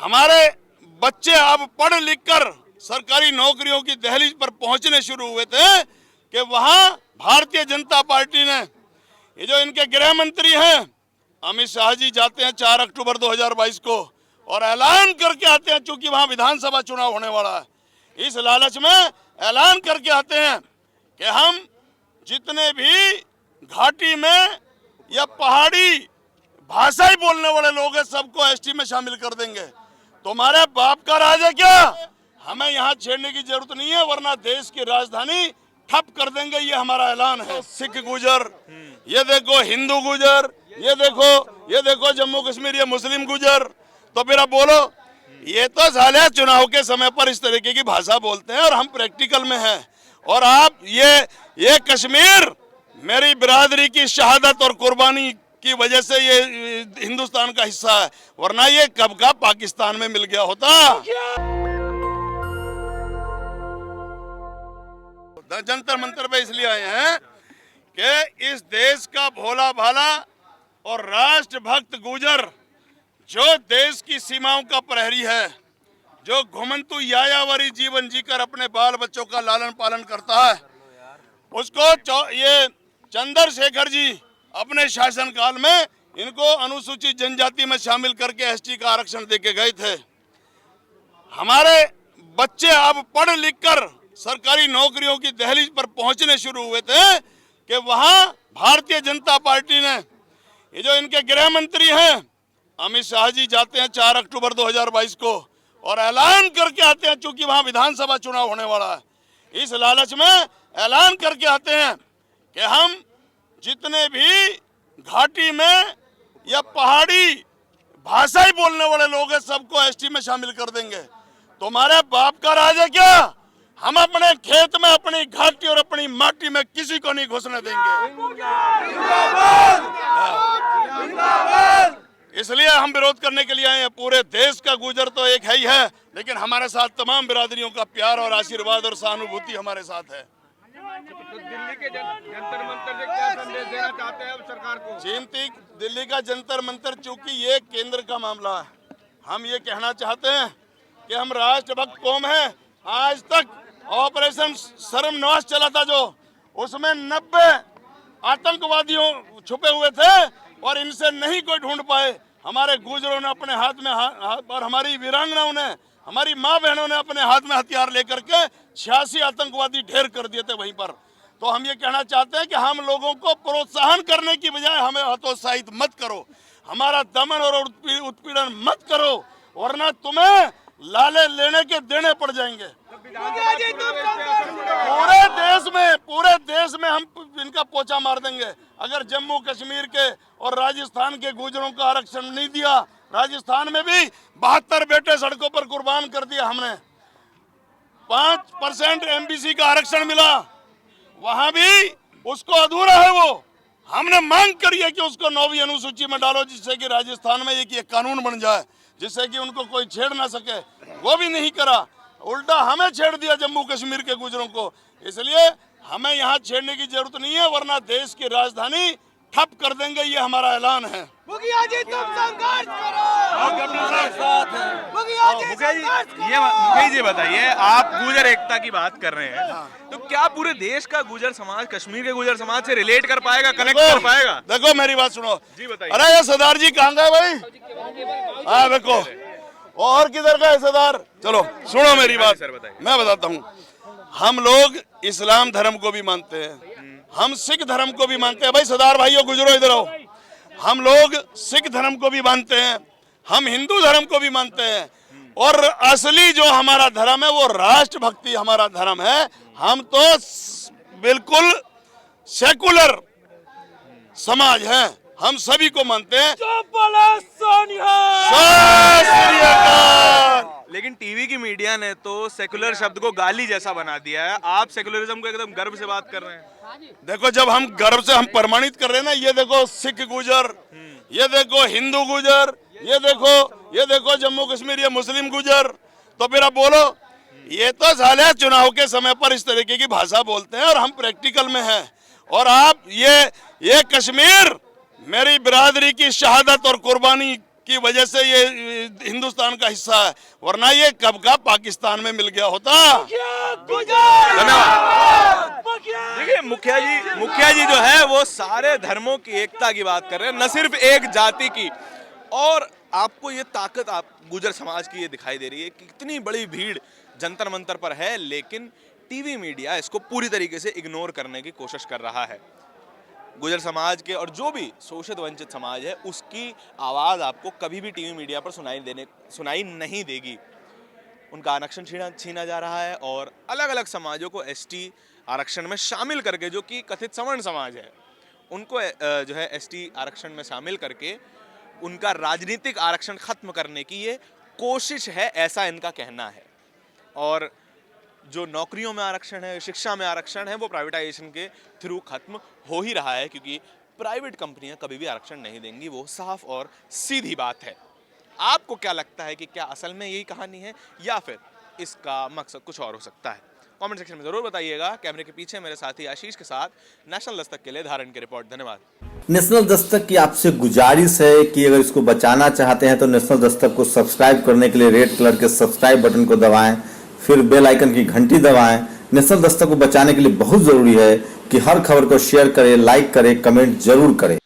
हमारे बच्चे अब पढ़ लिख कर सरकारी नौकरियों की दहलीज पर पहुंचने शुरू हुए थे कि वहां भारतीय जनता पार्टी ने, ये जो इनके गृह मंत्री हैं अमित शाह जी, जाते हैं 4 अक्टूबर 2022 को और ऐलान करके आते हैं, चूंकि वहां विधानसभा चुनाव होने वाला है, इस लालच में ऐलान करके आते हैं कि हम जितने भी घाटी में या पहाड़ी भाषा ही बोलने वाले लोग हैं सबको एसटी में शामिल कर देंगे। तुम्हारे बाप का राज है क्या? हमें यहाँ छेड़ने की जरूरत नहीं है, वरना देश की राजधानी ठप कर देंगे, ये हमारा ऐलान है। सिख गुजर, ये देखो हिंदू गुजर, ये देखो जम्मू कश्मीर, ये मुस्लिम गुजर। तो फिर अब बोलो, ये तो साले चुनाव के समय पर इस तरीके की भाषा बोलते हैं और हम प्रैक्टिकल में हैं। और आप ये कश्मीर मेरी बिरादरी की शहादत और कुर्बानी की वजह से ये हिंदुस्तान का हिस्सा है, वरना ये कब का पाकिस्तान में मिल गया होता। जंतर मंतर पे इसलिए आए हैं कि इस देश का भोला भाला और राष्ट्रभक्त गुजर, जो देश की सीमाओं का प्रहरी है, जो घुमंतु यायावरी जीवन जीकर अपने बाल बच्चों का लालन पालन करता है, उसको ये चंद्रशेखर जी अपने शासनकाल में इनको अनुसूचित जनजाति में शामिल करके एसटी का आरक्षण देके गए थे। हमारे बच्चे अब पढ़ लिख कर सरकारी नौकरियों की दहलीज पर पहुंचने शुरू हुए थे कि वहां भारतीय जनता पार्टी ने, ये जो इनके गृह मंत्री हैं अमित शाह जी, जाते हैं 4 अक्टूबर 2022 को और ऐलान करके आते हैं, चूंकि वहां विधानसभा चुनाव होने वाला है, इस लालच में ऐलान करके आते हैं कि हम जितने भी घाटी में या पहाड़ी भाषा ही बोलने वाले लोग हैं सबको एसटी में शामिल कर देंगे। तुम्हारे बाप का राज है क्या? हम अपने खेत में, अपनी घाटी और अपनी माटी में किसी को नहीं घुसने देंगे। इसलिए हम विरोध करने के लिए आए हैं। पूरे देश का गुजर तो एक है ही है, लेकिन हमारे साथ तमाम बिरादरियों का प्यार और आशीर्वाद और सहानुभूति हमारे साथ है। तो दिल्ली के जंतर मंतर से क्या संदेश देना चाहते हैं अब सरकार को? कीमती दिल्ली का जंतर मंतर, चूंकि ये केंद्र का मामला है, हम ये कहना चाहते हैं कि हम राष्ट्रभक्त कौम हैं। आज तक ऑपरेशन सर्वनाश चला था जो, उसमें 90 आतंकवादियों छुपे हुए थे और इनसे नहीं कोई ढूंढ पाए। हमारे गुजरों ने अपने हाथ में और हमारी वीरांगनाओं ने, हमारी माँ बहनों ने अपने हाथ में हथियार लेकर के 86 आतंकवादी ढेर कर दिए थे वहीं पर। तो हम ये कहना चाहते हैं कि हम लोगों को प्रोत्साहन करने की बजाय हमें हतोत्साहित मत करो, हमारा दमन और उत्पीड़न मत करो, वरना तुम्हें लाले लेने के देने पड़ जाएंगे। पूरे देश में हम इनका पोछा मार देंगे। अगर जम्मू कश्मीर के और राजस्थान के गुजरों का आरक्षण नहीं दिया, राजस्थान में भी 72 बेटे सड़कों पर कुर्बान कर दिया हमने। 5% एमबीसी का आरक्षण मिला, वहां भी उसको अधूरा है। वो हमने मांग करी है कि उसको 9वीं अनुसूची में डालो, जिससे कि राजस्थान में एक कानून बन जाए, जिससे कि उनको कोई छेड़ ना सके। वो भी नहीं करा, उल्टा हमें छेड़ दिया जम्मू कश्मीर के गुजरों को। इसलिए हमें यहाँ छेड़ने की जरूरत नहीं है, वरना देश की राजधानी ठप कर देंगे, ये हमारा ऐलान है। मुखिया जी तुम संघर्ष करो। मुखिया जी बताइए, आप गुजर एकता की बात कर रहे हैं, तो क्या पूरे देश का गुजर समाज कश्मीर के गुजर समाज से रिलेट कर पाएगा, कनेक्ट कर पाएगा? देखो मेरी बात सुनो जी, बताइए। अरे ये सरदार जी कहाँ गए भाई? हाँ देखो, और किधर गए सरदार? चलो सुनो मेरी बात, मैं बताता हूँ। हम लोग इस्लाम धर्म को भी मानते हैं, हम सिख धर्म को भी मानते हैं। भाई सरदार भाइयों गुजरो इधर आओ। हम लोग सिख धर्म को भी मानते हैं, हम हिंदू धर्म को भी मानते हैं, और असली जो हमारा धर्म है वो राष्ट्रभक्ति हमारा धर्म है। हम तो बिल्कुल सेकुलर समाज है, हम सभी को मानते हैं। लेकिन टीवी की मीडिया ने तो सेकुलर शब्द को गाली जैसा बना दिया है। आप सेकुलरिज्म को एकदम गर्व से बात कर रहे हैं। देखो, जब हम गर्व से हम प्रमाणित कर रहे हैं ना, ये देखो सिख गुजर, ये देखो हिंदू गुजर, ये देखो जम्मू कश्मीर, ये मुस्लिम गुजर। तो फिर अब बोलो, ये तो साले चुनाव के समय पर इस तरीके की भाषा बोलते हैं और हम प्रैक्टिकल में हैं। और आप ये कश्मीर मेरी बिरादरी की शहादत और कुर्बानी की वजह से ये हिंदुस्तान का हिस्सा है, वरना ये कब का पाकिस्तान में मिल गया होता। धन्यवाद। देखिए मुखिया जी जो है वो सारे धर्मों की एकता की बात कर रहे हैं, न सिर्फ एक जाति की। और आपको ये ताकत आप गुजर समाज की ये दिखाई दे रही है कि कितनी बड़ी भीड़ जंतर मंतर पर है, लेकिन टीवी मीडिया इसको पूरी तरीके से इग्नोर करने की कोशिश कर रहा है। गुजर समाज के और जो भी शोषित वंचित समाज है उसकी आवाज़ आपको कभी भी टीवी मीडिया पर सुनाई नहीं देगी। उनका आरक्षण छीना जा रहा है और अलग अलग समाजों को एसटी आरक्षण में शामिल करके, जो कि कथित सवर्ण समाज है, उनको जो है एसटी आरक्षण में शामिल करके उनका राजनीतिक आरक्षण खत्म करने की ये कोशिश है, ऐसा इनका कहना है। और जो नौकरियों में आरक्षण है, शिक्षा में आरक्षण है, वो प्राइवेटाइजेशन के थ्रू खत्म हो ही रहा है, क्योंकि प्राइवेट कंपनियां कभी भी आरक्षण नहीं देंगी। वो साफ और सीधी बात है। आपको क्या लगता है कि क्या असल में यही कहानी है या फिर इसका मकसद कुछ और हो सकता है? कमेंट सेक्शन में जरूर बताइएगा। कैमरे के पीछे मेरे साथी आशीष के साथ नेशनल दस्तक के लिए धारण की रिपोर्ट। धन्यवाद। नेशनल दस्तक की आपसे गुजारिश है कि अगर इसको बचाना चाहते हैं तो नेशनल दस्तक को सब्सक्राइब करने के लिए रेड कलर के सब्सक्राइब बटन को दबाएं, फिर बेल आइकन की घंटी दबाएं। नेशनल दस्तक को बचाने के लिए बहुत जरूरी है कि हर खबर को शेयर करें, लाइक करें, कमेंट जरूर करें।